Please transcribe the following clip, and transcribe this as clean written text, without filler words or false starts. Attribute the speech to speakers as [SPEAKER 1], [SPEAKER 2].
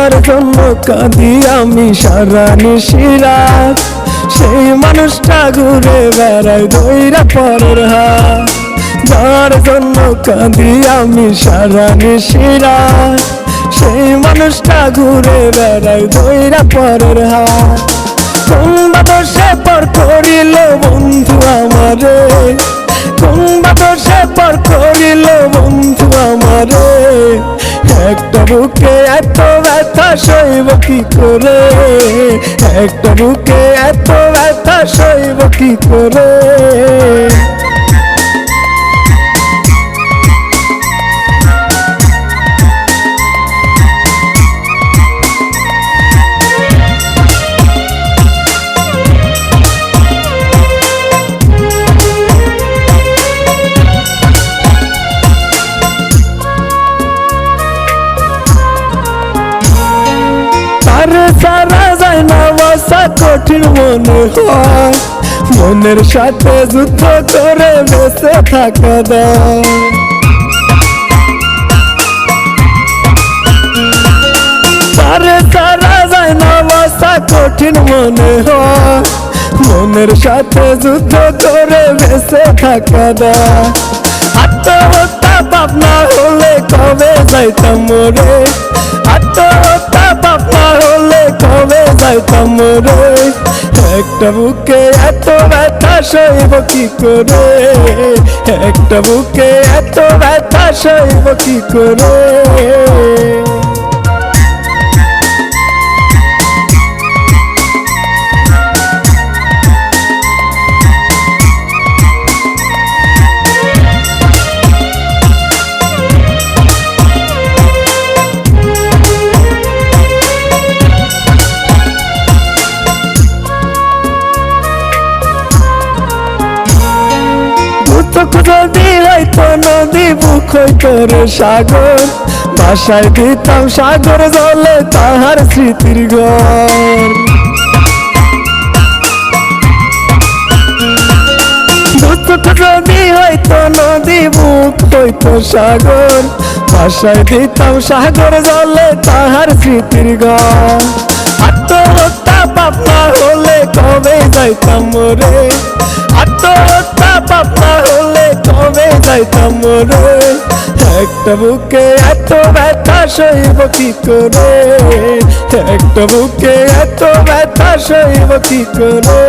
[SPEAKER 1] যার জন্য কাঁদি আমি সারা নিশিরাত, সেই মানুষটা ঘুরে বেড়ায় ধইরা পরের হাত। যার জন্য কাঁদি আমি সারা নিশিরাত, সেই মানুষটা ঘুরে বেড়ায় ধইরা পরের হাত। কোনবা দোষে পর করিল বন্ধু আমারে, কোনবা দোষে পর করিল বন্ধু আমারে। একটা বুকে এত ব্যথা সইব কি করে, একটা বুকে এত ব্যথা সইব কি করে। সারা যায় না বাসা কঠিন মনে হয়, মনের সাথে যুদ্ধ করে বেঁচে থাকা দায়। সারা যায় না বাসা কঠিন মনে হয়, মনের সাথে যুদ্ধ করে বেঁচে থাকা দায়। আত্মহত্যা পাপ না হলে কবে যাইতাম মরে, আত্মহত্যা পাপ না হলে কবে যাইতাম মরে। একটা বুকে এত ব্যথা সইব কি করে, একটা বুকে এত ব্যথা সইব কি করে। যদি হয়তো নদী বুক হইতো রে সাগর, বাসায় দিতাম সাগর জলে তাহার স্মৃতির ঘর। যদি হয়তো নদী বুক হইতো সাগর, বাসায় দিতাম সাগর জলে তাহার স্মৃতির ঘর। আত্মহত্যা পাপ না হলে কবে যাইতাম মরে, আত্মহত্যা পাপ না হলে কবে যাইতাম মরে। একটা বুকে এত ব্যথা সইব কি করে, একটা বুকে এত ব্যথা সইব কি করে।